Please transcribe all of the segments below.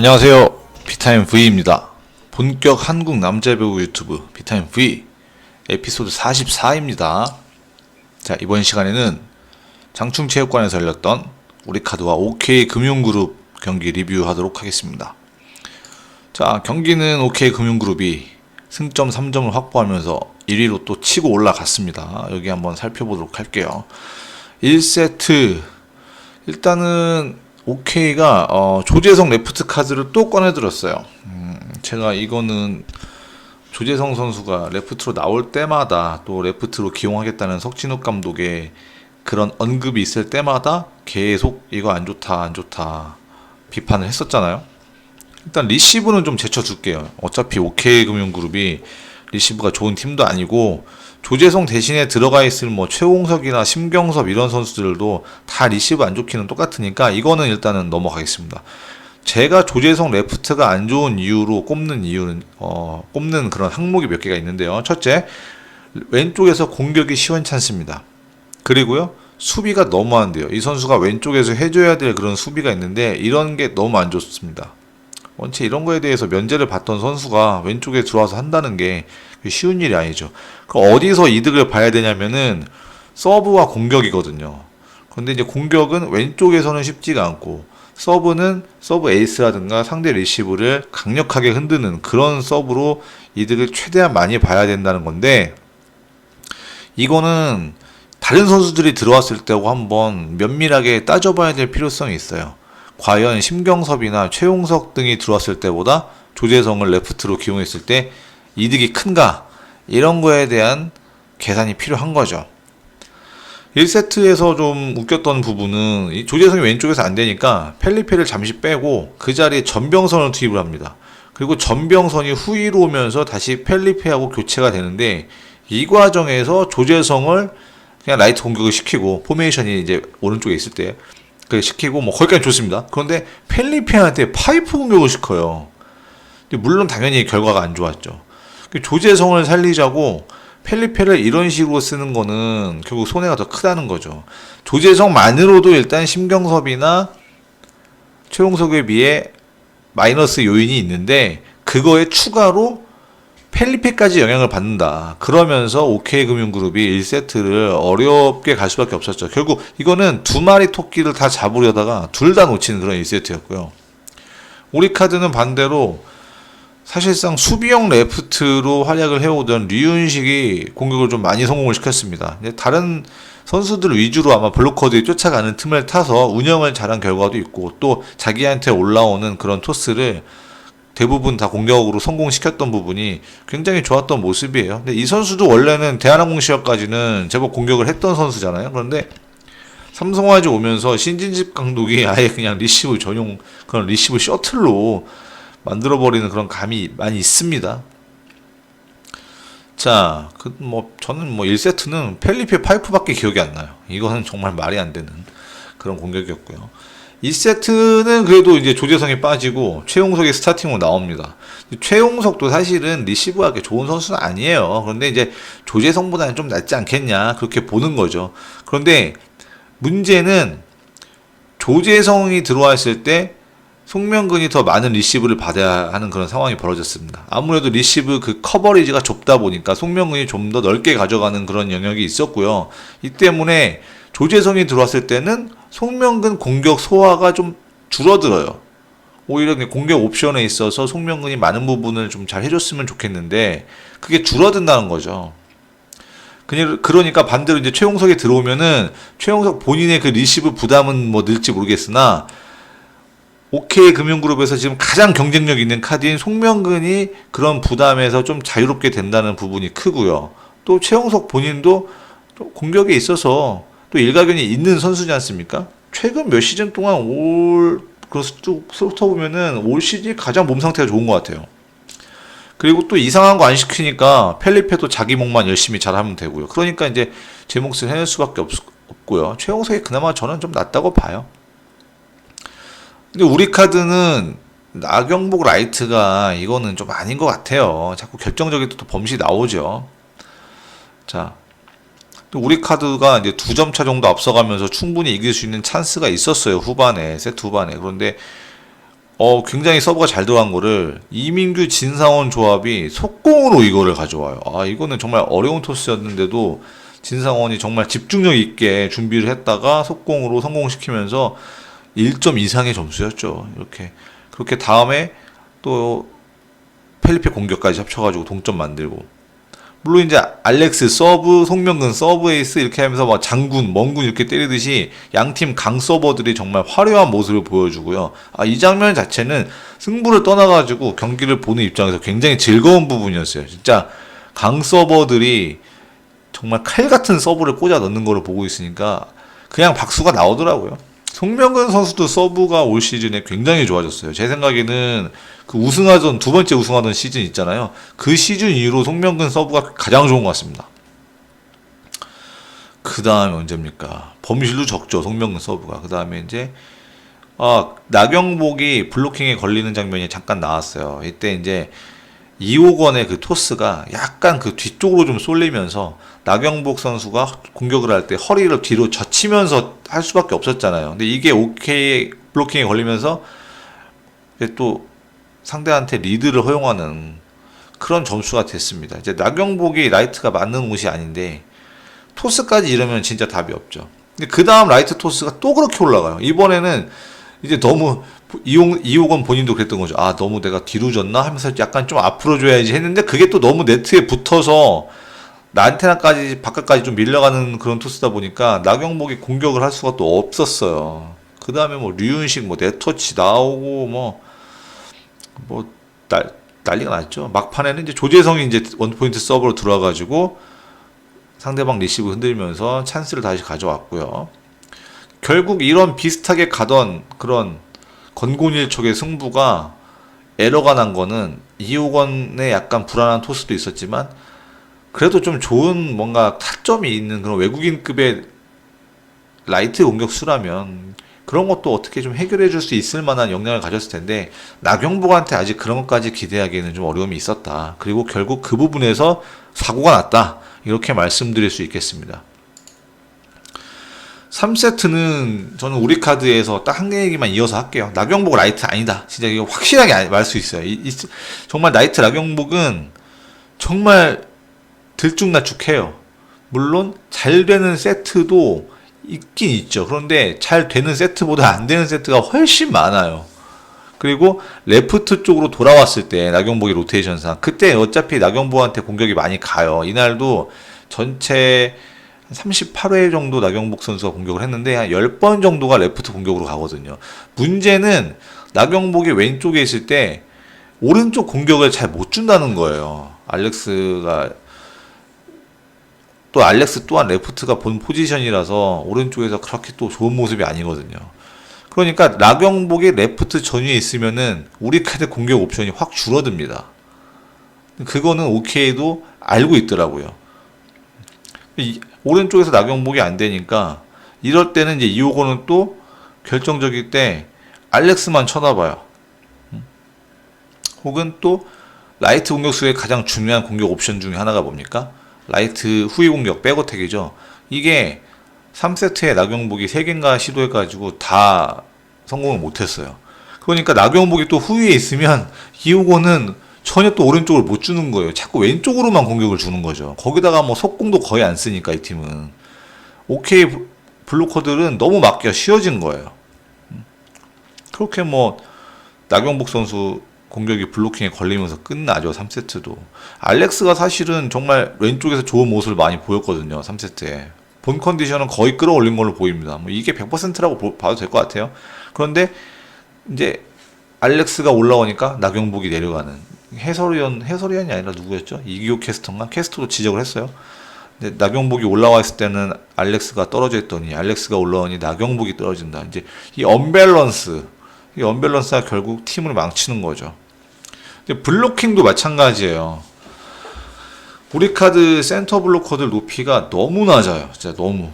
안녕하세요. 비타민 V입니다. 본격 한국 남자 배우 유튜브 비타민 V 에피소드 44입니다. 자, 이번 시간에는 장충체육관에서 열렸던 우리카드와 OK금융그룹 경기 리뷰하도록 하겠습니다. 자, 경기는 OK금융그룹이 승점 3점을 확보하면서 1위로 또 치고 올라갔습니다. 여기 한번 살펴보도록 할게요. 1세트 일단은 OK가 조재성 레프트 카드를 또 꺼내들었어요. 제가 이거는 조재성 선수가 레프트로 나올 때마다 또 레프트로 기용하겠다는 석진욱 감독의 그런 언급이 있을 때마다 계속 이거 안 좋다 안 좋다 비판을 했었잖아요. 일단 리시브는 좀 제쳐줄게요. 어차피 OK금융그룹이 리시브가 좋은 팀도 아니고 조재성 대신에 들어가 있을 뭐 최홍석이나 심경섭 이런 선수들도 다 리시브 안 좋기는 똑같으니까 이거는 일단은 넘어가겠습니다. 제가 조재성 레프트가 안 좋은 이유로 꼽는 이유는 꼽는 그런 항목이 몇 개가 있는데요. 첫째, 왼쪽에서 공격이 시원찮습니다. 그리고요, 수비가 너무 안 돼요. 이 선수가 왼쪽에서 해줘야 될 그런 수비가 있는데 이런 게 너무 안 좋습니다. 원체 이런 거에 대해서 면제를 받던 선수가 왼쪽에 들어와서 한다는 게 쉬운 일이 아니죠. 그럼 어디서 이득을 봐야 되냐면은 서브와 공격이거든요. 그런데 이제 공격은 왼쪽에서는 쉽지가 않고 서브는 서브 에이스라든가 상대 리시브를 강력하게 흔드는 그런 서브로 이득을 최대한 많이 봐야 된다는 건데, 이거는 다른 선수들이 들어왔을 때하고 한번 면밀하게 따져봐야 될 필요성이 있어요. 과연 심경섭이나 최용석 등이 들어왔을 때보다 조재성을 레프트로 기용했을 때 이득이 큰가? 이런 거에 대한 계산이 필요한 거죠. 1세트에서 좀 웃겼던 부분은 이 조재성이 왼쪽에서 안 되니까 펠리페를 잠시 빼고 그 자리에 전병선을 투입을 합니다. 그리고 전병선이 후위로 오면서 다시 펠리페하고 교체가 되는데, 이 과정에서 조재성을 그냥 라이트 공격을 시키고 포메이션이 이제 오른쪽에 있을 때 시키고 뭐 거기까지 좋습니다. 그런데 펠리페한테 파이프 공격을 시켜요. 물론 당연히 결과가 안 좋았죠. 조재성을 살리자고 펠리페를 이런 식으로 쓰는 거는 결국 손해가 더 크다는 거죠. 조재성만으로도 일단 심경섭이나 최용석에 비해 마이너스 요인이 있는데 그거에 추가로 펠리페까지 영향을 받는다. 그러면서 OK금융그룹이 1세트를 어렵게 갈 수밖에 없었죠. 결국 이거는 두 마리 토끼를 다 잡으려다가 둘 다 놓치는 그런 1세트였고요. 우리카드는 반대로 사실상 수비형 레프트로 활약을 해오던 류윤식이 공격을 좀 많이 성공을 시켰습니다. 다른 선수들 위주로 아마 블로커들이 쫓아가는 틈을 타서 운영을 잘한 결과도 있고, 또 자기한테 올라오는 그런 토스를 대부분 다 공격으로 성공시켰던 부분이 굉장히 좋았던 모습이에요. 근데 이 선수도 원래는 대한항공 시절까지는 제법 공격을 했던 선수잖아요. 그런데 삼성화재 오면서 신진집 감독이 아예 그냥 리시브 전용 그런 리시브 셔틀로 만들어버리는 그런 감이 많이 있습니다. 자, 저는 1세트는 펠리페 파이프밖에 기억이 안 나요. 이거는 정말 말이 안 되는 그런 공격이었고요. 2세트는 그래도 이제 조재성이 빠지고 최용석이 스타팅으로 나옵니다. 최용석도 사실은 리시브하기 좋은 선수는 아니에요. 그런데 이제 조재성보다는 좀 낫지 않겠냐, 그렇게 보는 거죠. 그런데 문제는 조재성이 들어왔을 때 송명근이 더 많은 리시브를 받아야 하는 그런 상황이 벌어졌습니다. 아무래도 리시브 그 커버리지가 좁다 보니까 송명근이 좀 더 넓게 가져가는 그런 영역이 있었고요. 이 때문에 조재성이 들어왔을 때는 송명근 공격 소화가 좀 줄어들어요. 오히려 공격 옵션에 있어서 송명근이 많은 부분을 좀 잘 해줬으면 좋겠는데 그게 줄어든다는 거죠. 그러니까 반대로 이제 최용석이 들어오면은 최용석 본인의 그 리시브 부담은 뭐 늘지 모르겠으나 OK금융그룹에서 지금 가장 경쟁력 있는 카드인 송명근이 그런 부담에서 좀 자유롭게 된다는 부분이 크고요. 또 최용석 본인도 또 공격에 있어서 또 일가견이 있는 선수지 않습니까? 최근 몇 시즌 동안 쭉 훑어보면은 올 시즌이 가장 몸 상태가 좋은 것 같아요. 그리고 또 이상한 거 안 시키니까 펠리페도 자기 몫만 열심히 잘하면 되고요. 그러니까 이제 제 몫을 해낼 수밖에 없고요. 최용석이 그나마 저는 좀 낫다고 봐요. 근데 우리 카드는 나경복 라이트가 이거는 좀 아닌 것 같아요. 자꾸 결정적인 또 범실이 나오죠. 자, 또 우리 카드가 이제 2점 차 정도 앞서가면서 충분히 이길 수 있는 찬스가 있었어요. 후반에, 세트 후반에. 그런데 굉장히 서브가 잘 들어간 거를 이민규 진상원 조합이 속공으로 이거를 가져와요. 이거는 정말 어려운 토스였는데도 진상원이 정말 집중력 있게 준비를 했다가 속공으로 성공시키면서 1점 이상의 점수였죠. 이렇게. 그렇게 다음에 또 펠리페 공격까지 합쳐가지고 동점 만들고. 물론 이제 알렉스 서브, 송명근 서브 에이스 이렇게 하면서 막 장군, 멍군 이렇게 때리듯이 양팀 강 서버들이 정말 화려한 모습을 보여주고요. 이 장면 자체는 승부를 떠나가지고 경기를 보는 입장에서 굉장히 즐거운 부분이었어요. 진짜 강 서버들이 정말 칼 같은 서브를 꽂아 넣는 거를 보고 있으니까 그냥 박수가 나오더라고요. 송명근 선수도 서브가 올 시즌에 굉장히 좋아졌어요. 제 생각에는 그 우승하던 두 번째 우승하던 시즌 있잖아요. 그 시즌 이후로 송명근 서브가 가장 좋은 것 같습니다. 그 다음에 언제입니까? 범실도 적죠. 송명근 서브가. 그 다음에 이제 나경복이 블로킹에 걸리는 장면이 잠깐 나왔어요. 이때 이제 이호건의 그 토스가 약간 그 뒤쪽으로 좀 쏠리면서 나경복 선수가 공격을 할 때 허리를 뒤로 젖히면서 할 수밖에 없었잖아요. 근데 이게 오케이 블로킹에 걸리면서 또 상대한테 리드를 허용하는 그런 점수가 됐습니다. 이제 나경복이 라이트가 맞는 옷이 아닌데 토스까지 이러면 진짜 답이 없죠. 근데 그 다음 라이트 토스가 또 그렇게 올라가요. 이번에는 이제 너무 이호건 본인도 그랬던 거죠. 너무 내가 뒤로 졌나 하면서 약간 좀 앞으로 줘야지 했는데 그게 또 너무 네트에 붙어서 나한테나까지 바깥까지 좀 밀려가는 그런 토스다 보니까 나경복이 공격을 할 수가 또 없었어요. 그 다음에 뭐 류윤식 뭐 네터치 나오고 난리가 났죠. 막판에는 이제 조재성이 이제 원포인트 서브로 들어와가지고 상대방 리시브 흔들면서 찬스를 다시 가져왔고요. 결국 이런 비슷하게 가던 그런 건곤일촉의 승부가 에러가 난 거는 이호건의 약간 불안한 토스도 있었지만 그래도 좀 좋은 뭔가 타점이 있는 그런 외국인급의 라이트 공격수라면 그런 것도 어떻게 좀 해결해 줄 수 있을 만한 역량을 가졌을 텐데 나경복한테 아직 그런 것까지 기대하기에는 좀 어려움이 있었다. 그리고 결국 그 부분에서 사고가 났다. 이렇게 말씀드릴 수 있겠습니다. 3세트는 저는 우리 카드에서 딱 한 개 얘기만 이어서 할게요. 나경복 라이트 아니다. 진짜 이거 확실하게 말 수 있어요. 정말 나이트 나경복은 정말 들쭉날쭉해요. 물론 잘 되는 세트도 있긴 있죠. 그런데 잘 되는 세트보다 안 되는 세트가 훨씬 많아요. 그리고 레프트 쪽으로 돌아왔을 때 나경복이 로테이션상 그때 어차피 나경복한테 공격이 많이 가요. 이날도 전체 38회 정도 나경복 선수가 공격을 했는데 한 10번 정도가 레프트 공격으로 가거든요. 문제는 나경복이 왼쪽에 있을 때 오른쪽 공격을 잘 못 준다는 거예요. 알렉스 또한 레프트가 본 포지션이라서 오른쪽에서 그렇게 또 좋은 모습이 아니거든요. 그러니까 나경복이 레프트 전위에 있으면은 우리 카드 공격 옵션이 확 줄어듭니다. 그거는 OK도 알고 있더라고요. 오른쪽에서 나경복이 안 되니까 이럴 때는 이제 이호건은 또 결정적일 때 알렉스만 쳐다봐요. 혹은 또 라이트 공격수의 가장 중요한 공격 옵션 중에 하나가 뭡니까? 라이트 후위 공격 백어택이죠. 이게 3세트에 나경복이 3개인가 시도해가지고 다 성공을 못했어요. 그러니까 나경복이 또 후위에 있으면 이호건은 전혀 또 오른쪽을 못 주는 거예요. 자꾸 왼쪽으로만 공격을 주는 거죠. 거기다가 뭐 속공도 거의 안 쓰니까 이 팀은. 오케이 블로커들은 너무 맞기가 쉬워진 거예요. 그렇게 뭐 나경복 선수 공격이 블로킹에 걸리면서 끝나죠. 3세트도. 알렉스가 사실은 정말 왼쪽에서 좋은 모습을 많이 보였거든요. 3세트에. 본 컨디션은 거의 끌어올린 걸로 보입니다. 뭐 이게 100%라고 봐도 될 것 같아요. 그런데 이제 알렉스가 올라오니까 나경복이 내려가는. 해설위원이 아니라 누구였죠? 이기호 캐스터인가? 캐스터도 지적을 했어요. 근데 나경복이 올라와 있을 때는 알렉스가 떨어져 있더니 알렉스가 올라오니 나경복이 떨어진다. 이제 이 언밸런스가 결국 팀을 망치는 거죠. 블로킹도 마찬가지예요. 우리 카드 센터 블로커들 높이가 너무 낮아요. 진짜 너무.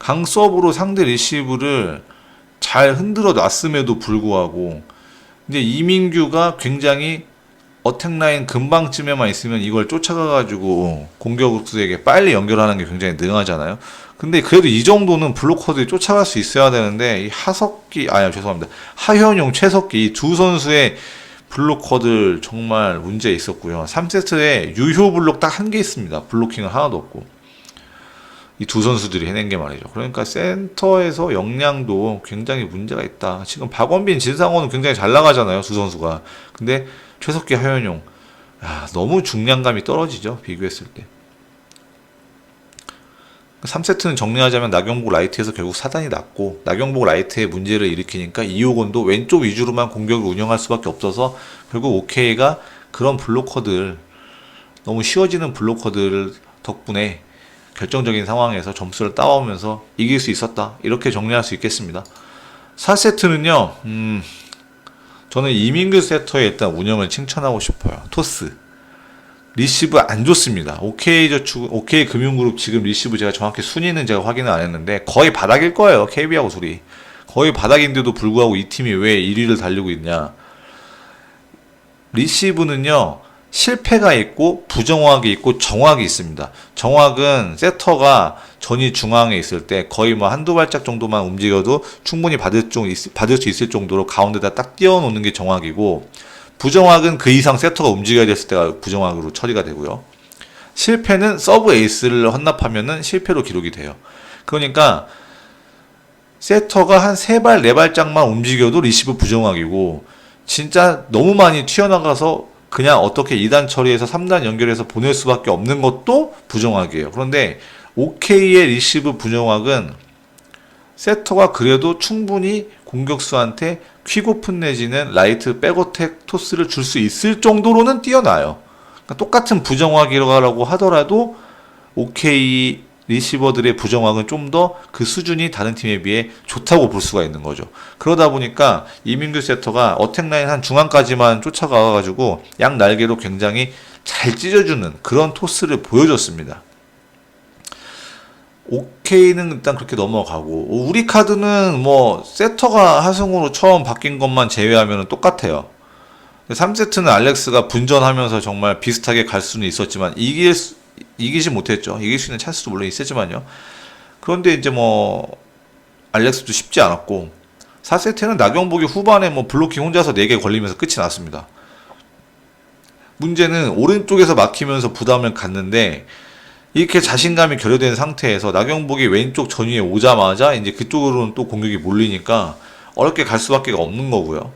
강서브로 상대 리시브를 잘 흔들어 놨음에도 불구하고 이제 이민규가 굉장히 어택라인 근방쯤에만 있으면 이걸 쫓아가가지고 공격수에게 빨리 연결하는 게 굉장히 능하잖아요. 근데 그래도 이 정도는 블로커들이 쫓아갈 수 있어야 되는데 이 하석기 죄송합니다. 하현용, 최석기 이 두 선수의 블로커들 정말 문제 있었고요. 3세트에 유효 블록 딱 한 개 있습니다. 블로킹은 하나도 없고. 이 두 선수들이 해낸 게 말이죠. 그러니까 센터에서 역량도 굉장히 문제가 있다. 지금 박원빈, 진상호는 굉장히 잘 나가잖아요. 두 선수가. 근데 최석기, 하현용 너무 중량감이 떨어지죠. 비교했을 때. 3세트는 정리하자면 나경복 라이트에서 결국 사단이 났고, 나경복 라이트의 문제를 일으키니까 이호건도 왼쪽 위주로만 공격을 운영할 수밖에 없어서 결국 OK가 그런 블로커들, 너무 쉬워지는 블로커들 덕분에 결정적인 상황에서 점수를 따오면서 이길 수 있었다. 이렇게 정리할 수 있겠습니다. 4세트는요. 저는 이민규 세터의 일단 운영을 칭찬하고 싶어요. 토스. 리시브 안 좋습니다. OK금융그룹 지금 리시브 제가 정확히 순위는 제가 확인을 안 했는데 거의 바닥일 거예요. KB하고 둘이. 거의 바닥인데도 불구하고 이 팀이 왜 1위를 달리고 있냐. 리시브는요. 실패가 있고 부정확이 있고 정확이 있습니다. 정확은 세터가 전위 중앙에 있을 때 거의 뭐 한두 발짝 정도만 움직여도 충분히 받을 수 있을 정도로 가운데다 딱 띄워놓는 게 정확이고, 부정확은 그 이상 세터가 움직여야 됐을 때가 부정확으로 처리가 되고요. 실패는 서브 에이스를 헌납하면은 실패로 기록이 돼요. 그러니까 세터가 한 3발, 4발짝만 움직여도 리시브 부정확이고, 진짜 너무 많이 튀어나가서 그냥 어떻게 2단 처리해서 3단 연결해서 보낼 수밖에 없는 것도 부정확이에요. 그런데 OK의 리시브 부정확은 세터가 그래도 충분히 공격수한테 퀵오픈 내지는 라이트 백어택 토스를 줄 수 있을 정도로는 뛰어나요. 그러니까 똑같은 부정확이라고 하더라도 OK 리시버들의 부정확은 좀 더 그 수준이 다른 팀에 비해 좋다고 볼 수가 있는 거죠. 그러다 보니까 이민규 세터가 어택라인 한 중앙까지만 쫓아가가지고 양 날개로 굉장히 잘 찢어주는 그런 토스를 보여줬습니다. OK는 일단 그렇게 넘어가고, 우리 카드는 뭐 세터가 하승우로 처음 바뀐 것만 제외하면 똑같아요. 3세트는 알렉스가 분전하면서 정말 비슷하게 갈 수는 있었지만 이기지 못했죠. 이길 수 있는 찬스도 물론 있었지만요. 그런데 이제 뭐 알렉스도 쉽지 않았고, 4세트는 나경복이 후반에 뭐 블로킹 혼자서 4개 걸리면서 끝이 났습니다. 문제는 오른쪽에서 막히면서 부담을 갖는데 이렇게 자신감이 결여된 상태에서 나경복이 왼쪽 전위에 오자마자 이제 그쪽으로는 또 공격이 몰리니까 어렵게 갈 수밖에 없는 거고요.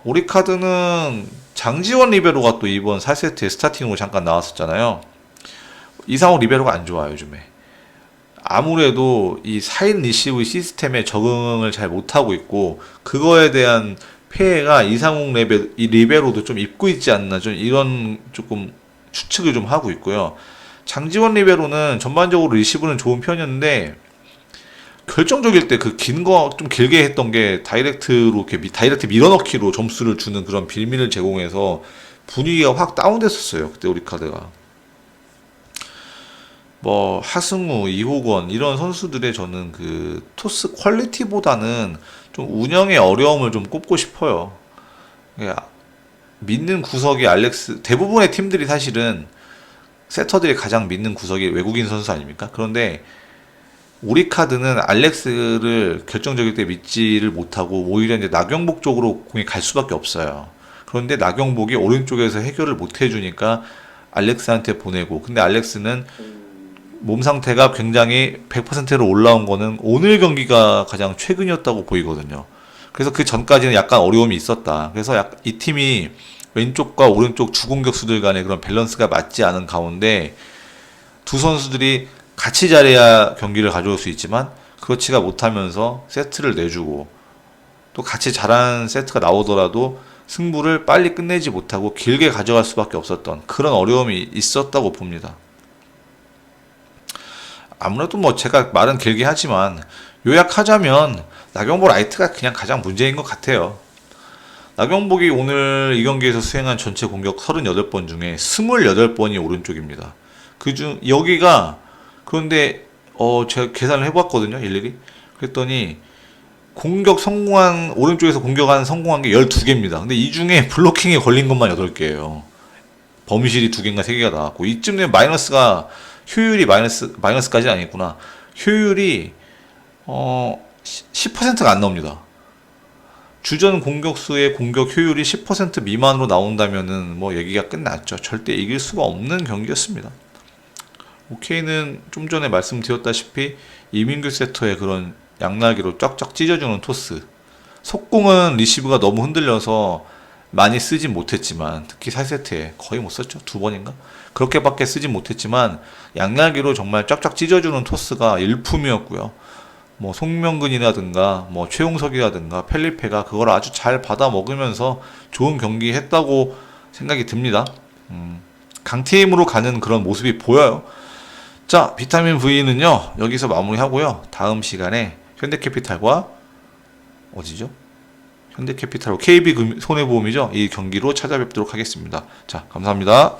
우리 카드는 장지원 리베로가 또 이번 4세트에 스타팅으로 잠깐 나왔었잖아요. 이상호 리베로가 안 좋아요, 요즘에. 아무래도 이 4인 리시브 시스템에 적응을 잘 못하고 있고, 그거에 대한 폐해가 이상욱 리베로도 좀 입고 있지 않나, 좀 이런 조금 추측을 좀 하고 있고요. 장지원 리베로는 전반적으로 리시브는 좋은 편이었는데, 결정적일 때 그 긴 거 좀 길게 했던 게 다이렉트 밀어넣기로 점수를 주는 그런 빌미를 제공해서 분위기가 확 다운됐었어요. 그때 우리 카드가. 뭐 하승우, 이호건 이런 선수들의 저는 그 토스 퀄리티보다는 좀 운영의 어려움을 좀 꼽고 싶어요. 믿는 구석이 대부분의 팀들이 사실은 세터들이 가장 믿는 구석이 외국인 선수 아닙니까? 그런데 우리 카드는 알렉스를 결정적일 때 믿지를 못하고 오히려 이제 나경복 쪽으로 공이 갈 수밖에 없어요. 그런데 나경복이 오른쪽에서 해결을 못 해주니까 알렉스한테 보내고, 근데 알렉스는 몸 상태가 굉장히 100%로 올라온 거는 오늘 경기가 가장 최근이었다고 보이거든요. 그래서 그 전까지는 약간 어려움이 있었다. 그래서 이 팀이 왼쪽과 오른쪽 주공격수들 간의 그런 밸런스가 맞지 않은 가운데 두 선수들이 같이 잘해야 경기를 가져올 수 있지만 그렇지가 못하면서 세트를 내주고, 또 같이 잘하는 세트가 나오더라도 승부를 빨리 끝내지 못하고 길게 가져갈 수밖에 없었던 그런 어려움이 있었다고 봅니다. 아무래도 뭐 제가 말은 길게 하지만 요약하자면 나경복 라이트가 그냥 가장 문제인 것 같아요. 나경복이 오늘 이 경기에서 수행한 전체 공격 38번 중에 28번이 오른쪽입니다. 그중 여기가, 그런데 제가 계산을 해봤거든요, 일일이. 그랬더니 공격 성공한, 오른쪽에서 공격한 성공한 게 12개입니다. 근데 이 중에 블로킹에 걸린 것만 8개예요. 범실이 2개인가 3개가 나왔고, 이쯤 되면 마이너스가, 효율이 마이너스까지는 아니구나. 효율이 10%가 안 나옵니다. 주전 공격수의 공격 효율이 10% 미만으로 나온다면은 뭐 얘기가 끝났죠. 절대 이길 수가 없는 경기였습니다. 오케이는 좀 전에 말씀드렸다시피 이민규 세터의 그런 양날개로 쫙쫙 찢어주는 토스. 속공은 리시브가 너무 흔들려서 많이 쓰진 못했지만, 특히 4세트에 거의 못 썼죠. 2번인가? 그렇게밖에 쓰진 못했지만 양날개로 정말 쫙쫙 찢어주는 토스가 일품이었고요. 뭐 송명근이라든가 뭐 최용석이라든가 펠리페가 그걸 아주 잘 받아 먹으면서 좋은 경기 했다고 생각이 듭니다. 강팀으로 가는 그런 모습이 보여요. 자, 비타민 V는요 여기서 마무리하고요. 다음 시간에 현대캐피탈과 어디죠? 현대캐피탈과 KB 손해보험이죠. 이 경기로 찾아뵙도록 하겠습니다. 자, 감사합니다.